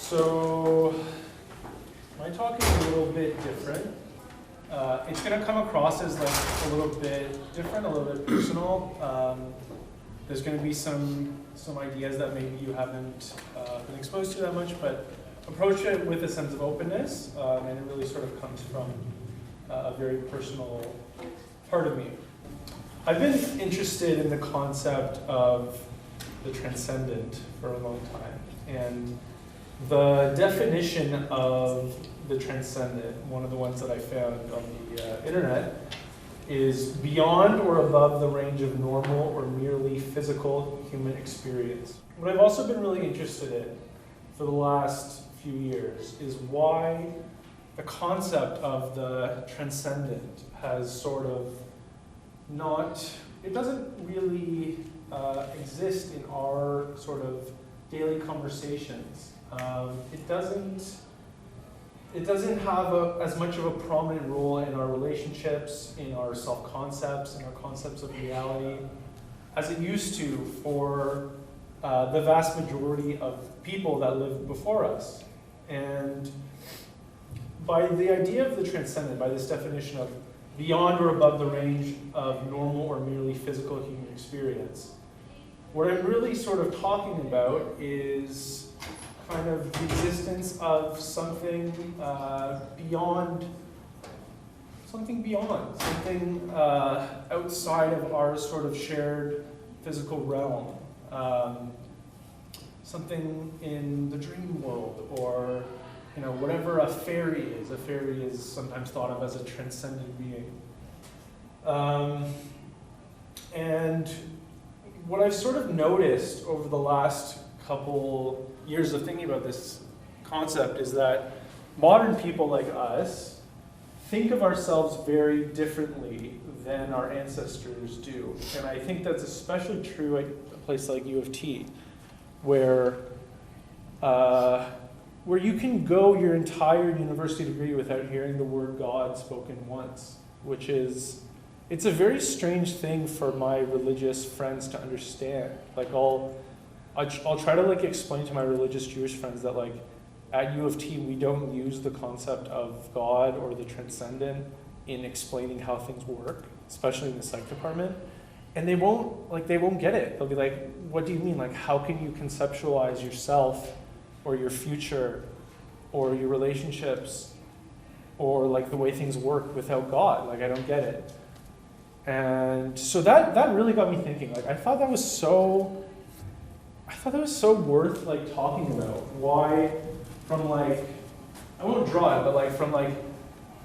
So my talk is a little bit different. It's going to come across as like a little bit different, a little bit personal. There's going to be some ideas that maybe you haven't been exposed to that much, but approach it with a sense of openness, and it really sort of comes from a very personal part of me. I've been interested in the concept of the transcendent for a long time, and the definition of the transcendent, one of the ones that I found on the internet, is beyond or above the range of normal or merely physical human experience. What I've also been really interested in for the last few years is why the concept of the transcendent has sort of not, it doesn't really exist in our sort of daily conversations. It doesn't have as much of a prominent role in our relationships, in our self-concepts, in our concepts of reality, as it used to for the vast majority of people that lived before us. And by the idea of the transcendent, by this definition of beyond or above the range of normal or merely physical human experience, what I'm really sort of talking about is kind of the existence of something beyond, something outside of our sort of shared physical realm, something in the dream world, or whatever a fairy is. A fairy is sometimes thought of as a transcendent being. And what I've sort of noticed over the last couple years of thinking about this concept is that modern people like us think of ourselves very differently than our ancestors do. And I think that's especially true at a place like U of T, where you can go your entire university degree without hearing the word God spoken once, which is, it's a very strange thing for my religious friends to understand. Like I'll try to explain to my religious Jewish friends that at U of T we don't use the concept of God or the transcendent in explaining how things work, especially in the psych department. And they won't get it. They'll be like, what do you mean? How can you conceptualize yourself or your future or your relationships or the way things work without God? I don't get it. And so that really got me thinking. I thought that was so worth talking about. Why from I won't draw it, but from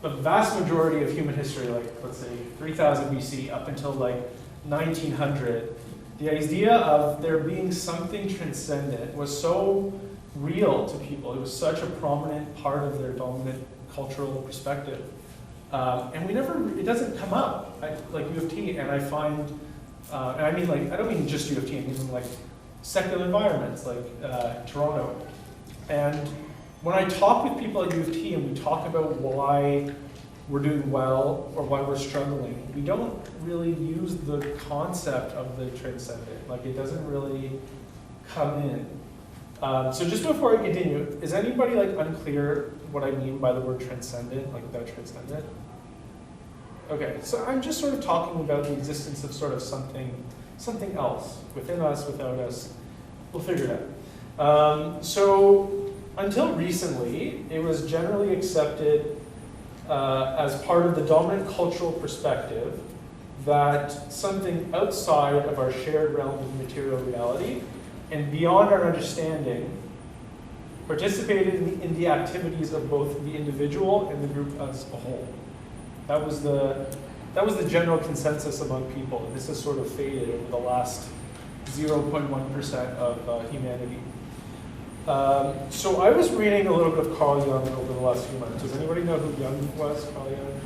the vast majority of human history, let's say 3000 BC up until 1900, the idea of there being something transcendent was so real to people. It was such a prominent part of their dominant cultural perspective. And it doesn't come up like U of T, and I find, and I mean I don't mean just U of T, I mean secular environments like Toronto. And when I talk with people at U of T and we talk about why we're doing well or why we're struggling, we don't really use the concept of the transcendent. It doesn't really come in. So just before I continue, is anybody unclear what I mean by the word transcendent, that transcendent? Okay, so I'm just sort of talking about the existence of sort of something else, within us, without us. We'll figure it out. So until recently, it was generally accepted as part of the dominant cultural perspective that something outside of our shared realm of material reality and beyond our understanding participated in the activities of both the individual and the group as a whole. That was the general consensus among people, and this has sort of faded over the last 0.1% of humanity. So I was reading a little bit of Carl Jung over the last few months. Does anybody know who Jung was, Carl Jung?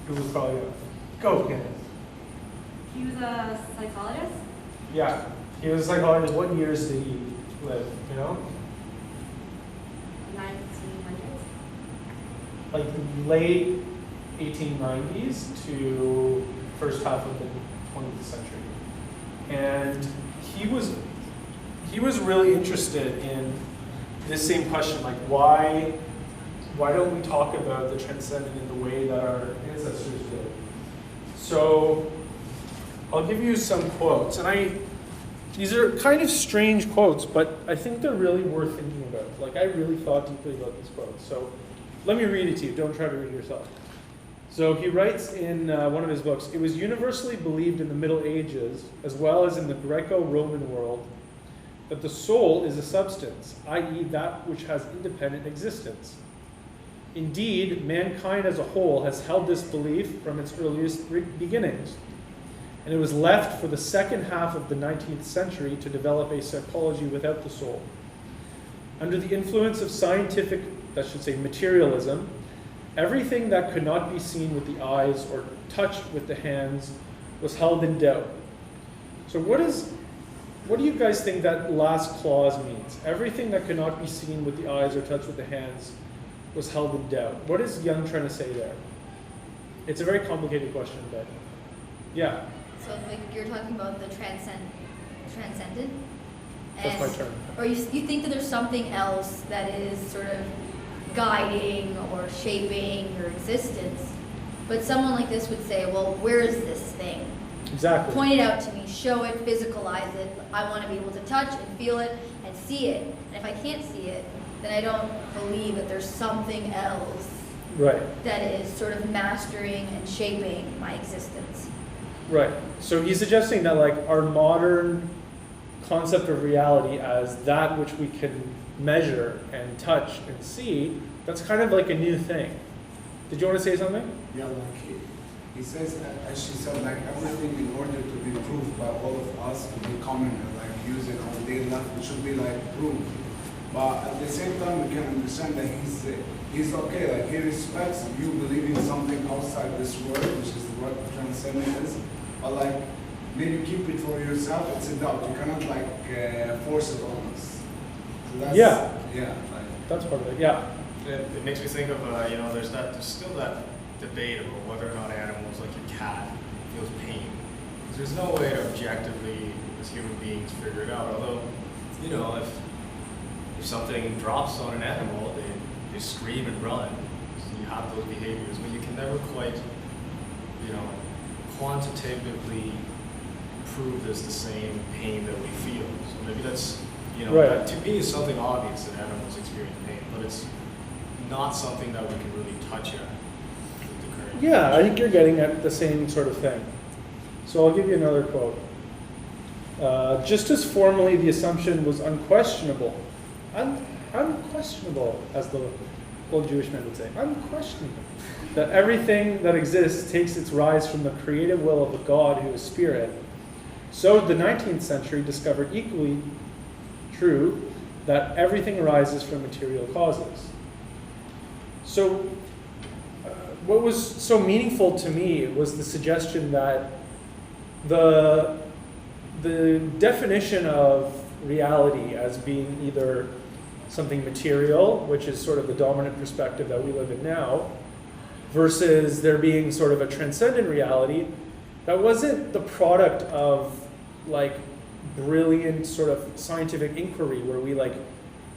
Who was Carl Jung? Go, Kenneth. He was a psychologist? Yeah, he was a psychologist. What years did he live, 1900s? Late 1890s to first half of the 20th century. And he was really interested in this same question, like why don't we talk about the transcendent in the way that our ancestors did? So I'll give you some quotes, and these are kind of strange quotes, but I think they're really worth thinking about. Like I really thought deeply about these quotes. So let me read it to you. Don't try to read it yourself. So he writes in one of his books, "It was universally believed in the Middle Ages, as well as in the Greco-Roman world, that the soul is a substance, i.e. that which has independent existence. Indeed, mankind as a whole has held this belief from its earliest beginnings, and it was left for the second half of the 19th century to develop a psychology without the soul. Under the influence of scientific, that should say materialism, everything that could not be seen with the eyes or touched with the hands was held in doubt." So what do you guys think that last clause means? Everything that could not be seen with the eyes or touched with the hands was held in doubt. What is Jung trying to say there? It's a very complicated question, but yeah. So like you're talking about the transcendent? That's my term. Or you think that there's something else that is sort of guiding or shaping your existence, but someone like this would say, well, where is this thing? Exactly. Point it out to me, show it, physicalize it. I want to be able to touch and feel it and see it. And if I can't see it, then I don't believe that there's something else that is sort of mastering and shaping my existence. Right. So he's suggesting that like our modern concept of reality as that which we can measure and touch and see, that's kind of like a new thing. Did you want to say something? Yeah, like he says, as she said, like everything in order to be proved by all of us to be common and like use it on daily life, it should be like proved. But at the same time, we can understand that he's okay. Like he respects you believing something outside this world, which is what transcendent is. But like maybe keep it for yourself. It's a doubt. You cannot like force it on us. So that's, yeah. That's part of it. Yeah. It makes me think of there's still that debate about whether or not animals like your cat feels pain. Because there's no way to objectively, as human beings, figure it out. Although, if something drops on an animal, they scream and run. So you have those behaviors, but you can never quite, quantitatively prove there's the same pain that we feel. So maybe that's, that to me is something obvious that animals experience pain, but it's not something that we can really touch at. Yeah, I think you're getting at the same sort of thing. So I'll give you another quote. Just as formally the assumption was unquestionable, unquestionable, as the old Jewish men would say, unquestionable, that everything that exists takes its rise from the creative will of a God who is spirit, so the 19th century discovered equally true that everything arises from material causes. So what was so meaningful to me was the suggestion that the definition of reality as being either something material, which is sort of the dominant perspective that we live in now, versus there being sort of a transcendent reality that wasn't the product of like brilliant sort of scientific inquiry where we like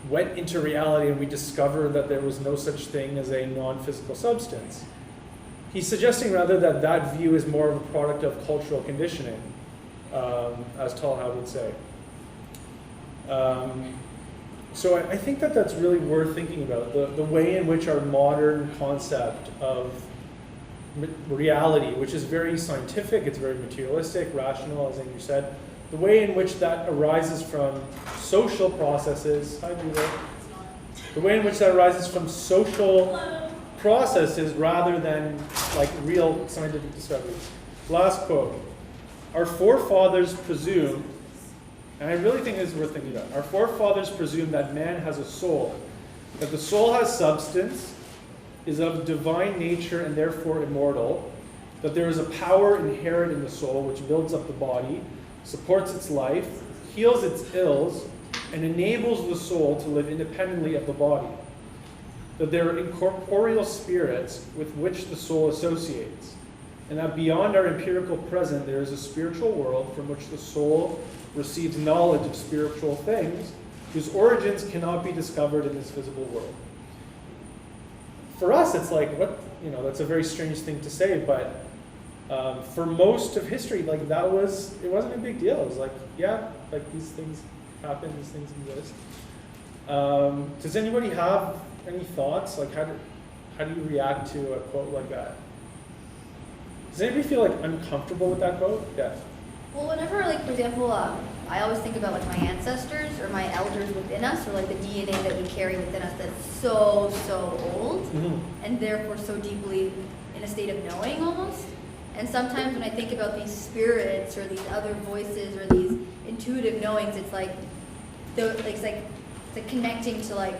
went into reality and we discovered that there was no such thing as a non-physical substance. He's suggesting rather that that view is more of a product of cultural conditioning, as Talha would say. So I think that that's really worth thinking about, the way in which our modern concept of reality, which is very scientific, it's very materialistic, rational, as Andrew said, the way in which that arises from social processes, the way in which that arises from social processes rather than like real scientific discoveries. Last quote. Our forefathers presumed, and I really think this is worth thinking about, our forefathers presumed that man has a soul, that the soul has substance, is of divine nature and therefore immortal, that there is a power inherent in the soul which builds up the body, supports its life, heals its ills, and enables the soul to live independently of the body. That there are incorporeal spirits with which the soul associates, and that beyond our empirical present there is a spiritual world from which the soul receives knowledge of spiritual things, whose origins cannot be discovered in this visible world. For us, it's like, what, that's a very strange thing to say, but for most of history, like it wasn't a big deal. It was like, yeah, like these things happen, these things exist. Does anybody have any thoughts? Like, how do you react to a quote like that? Does anybody feel like uncomfortable with that quote? Yeah. Well, whenever, like, for example, I always think about like my ancestors or my elders within us, or like the DNA that we carry within us that's so old, and therefore so deeply in a state of knowing almost. And sometimes when I think about these spirits or these other voices or these intuitive knowings, it's like, it's like connecting to like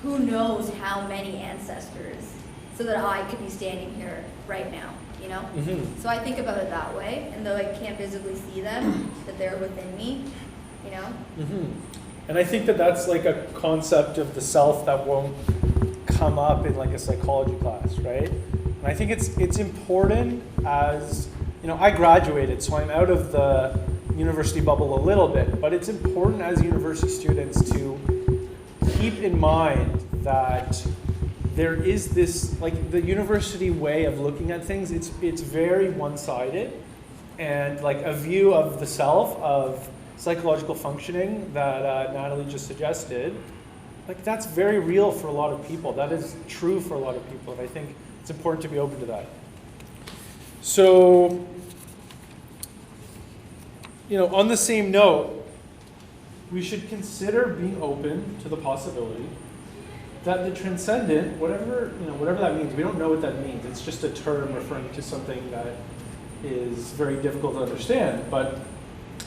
who knows how many ancestors, so that I could be standing here right now. So I think about it that way, and though I can't visibly see them, that they're within me, And I think that that's like a concept of the self that won't come up in like a psychology class, right? And I think it's important as, I graduated, so I'm out of the university bubble a little bit, but it's important as university students to keep in mind that there is this, like the university way of looking at things, it's very one-sided, and like a view of the self, of psychological functioning that Natalie just suggested, like that's very real for a lot of people. That is true for a lot of people, and I think it's important to be open to that. So, on the same note, we should consider being open to the possibility that the transcendent, whatever that means, we don't know what that means. It's just a term referring to something that is very difficult to understand, but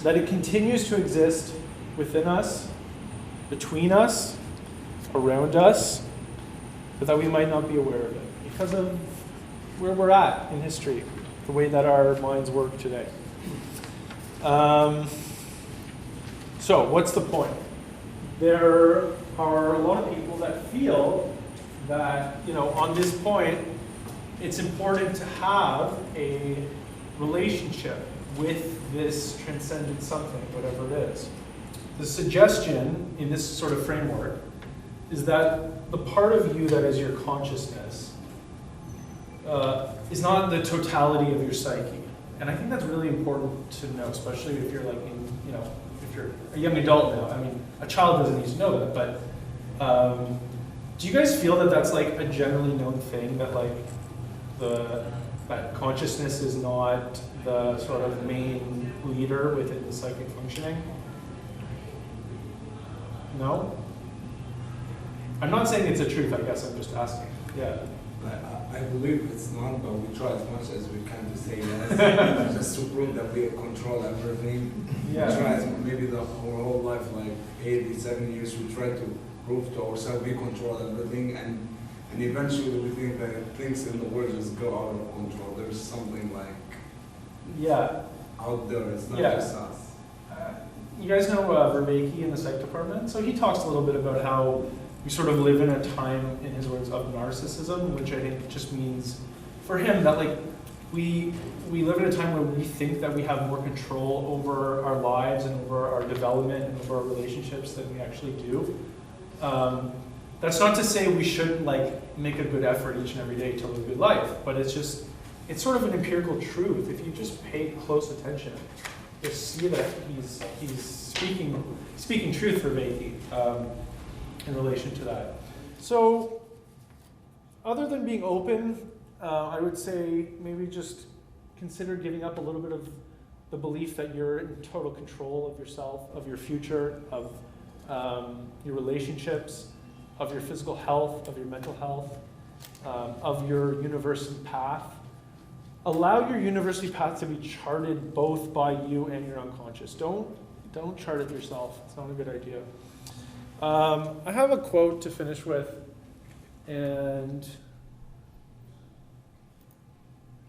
that it continues to exist within us, between us, around us, but that we might not be aware of it because of where we're at in history, the way that our minds work today. So what's the point? There are a lot of people that feel that, on this point, it's important to have a relationship with this transcendent something, whatever it is. The suggestion in this sort of framework is that the part of you that is your consciousness is not the totality of your psyche. And I think that's really important to know, especially if you're like if you're a young adult now. I mean, a child doesn't need to know that, but do you guys feel that that's like a generally known thing, that like that consciousness is not the sort of main leader within the psychic functioning? No? I'm not saying it's a truth, I guess I'm just asking. Yeah. I believe it's not, but we try as much as we can to say yes, just to prove that we control everything. Yeah. We try maybe our whole life, like 87 years, we try to prove to ourselves we control everything, and eventually we think that things in the world just go out of control. There's something like out there, it's not just us. You guys know Vervaeke in the psych department? So he talks a little bit about how we sort of live in a time, in his words, of narcissism, which I think just means for him that like we live in a time where we think that we have more control over our lives and over our development and over our relationships than we actually do. That's not to say we shouldn't like make a good effort each and every day to live a good life, but it's sort of an empirical truth. If you just pay close attention, you'll see that he's speaking truth for Vervaeke in relation to that. So, other than being open, I would say maybe just consider giving up a little bit of the belief that you're in total control of yourself, of your future, of your relationships, of your physical health, of your mental health, of your university path. Allow your university path to be charted both by you and your unconscious. Don't chart it yourself. It's not a good idea. I have a quote to finish with, and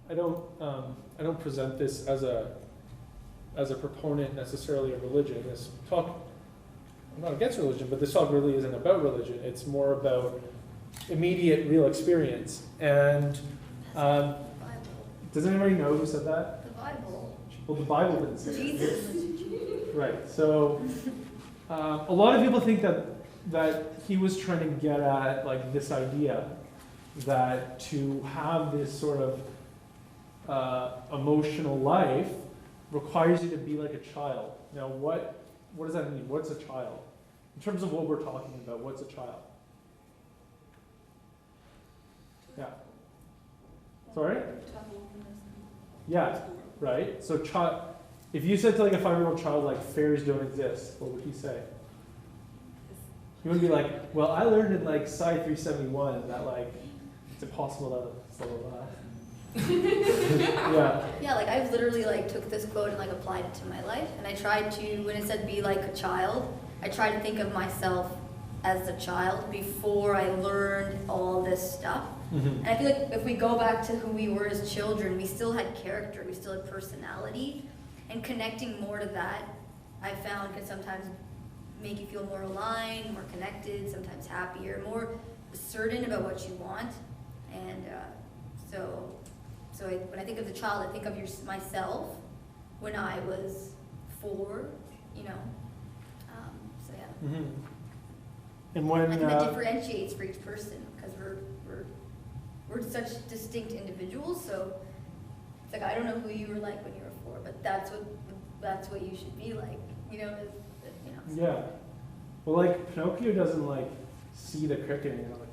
I don't present this as a proponent necessarily of religion. This talk, I'm not against religion, but this talk really isn't about religion. It's more about immediate, real experience. And does anybody know who said that? The Bible. Well, the Bible didn't say Jesus. it. Right. So A lot of people think that he was trying to get at like this idea that to have this sort of emotional life requires you to be like a child. Now, what does that mean? What's a child? In terms of what we're talking about, what's a child? Yeah. Sorry? Yeah, right? So if you said to like a 5-year-old child, like, fairies don't exist, what would he say? He would be like, well, I learned in like Psi 371 that like it's impossible to blah, blah, blah. Yeah. Yeah, like I've literally like took this quote and like applied it to my life, and I tried to, when it said be like a child, I tried to think of myself as a child before I learned all this stuff. Mm-hmm. And I feel like if we go back to who we were as children, we still had character, we still had personality, and connecting more to that, I found, can sometimes make you feel more aligned, more connected, sometimes happier, more certain about what you want. And when I think of the child, I think of myself when I was 4, you know. So yeah. Mm-hmm. And when I think that differentiates for each person, because we're such distinct individuals. So it's like I don't know who you were like when you were 4, but that's what you should be like, you know. Yeah. Well, like Pinocchio doesn't like see the cricket and you're like,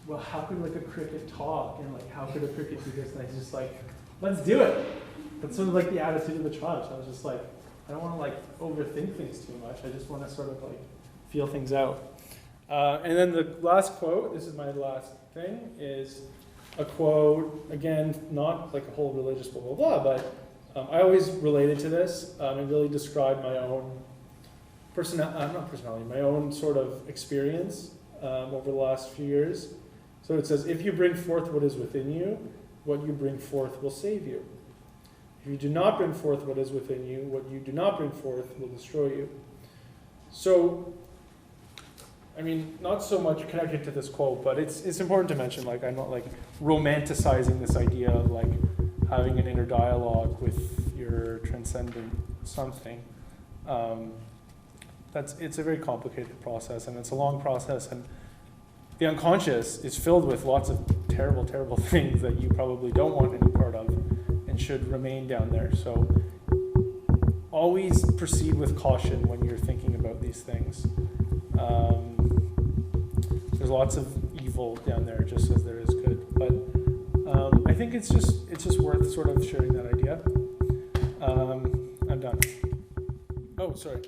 well, how could like a cricket talk? And like, how could a cricket do this? And he's just like, let's do it. That's sort of like the attitude of the child. So I was just like, I don't want to like overthink things too much. I just want to sort of like feel things out. And then the last quote, this is my last thing, is a quote, again, not like a whole religious blah, blah, blah, but I always related to this. It really described my own my own sort of experience over the last few years. So it says, if you bring forth what is within you, what you bring forth will save you. If you do not bring forth what is within you, what you do not bring forth will destroy you. So, I mean, not so much connected to this quote, but it's important to mention, like, I'm not like romanticizing this idea of like having an inner dialogue with your transcendent something. It's a very complicated process, and it's a long process, and the unconscious is filled with lots of terrible, terrible things that you probably don't want any part of and should remain down there. So always proceed with caution when you're thinking about these things. There's lots of evil down there, just as there is good. But I think it's just worth sort of sharing that idea. I'm done. Oh, sorry.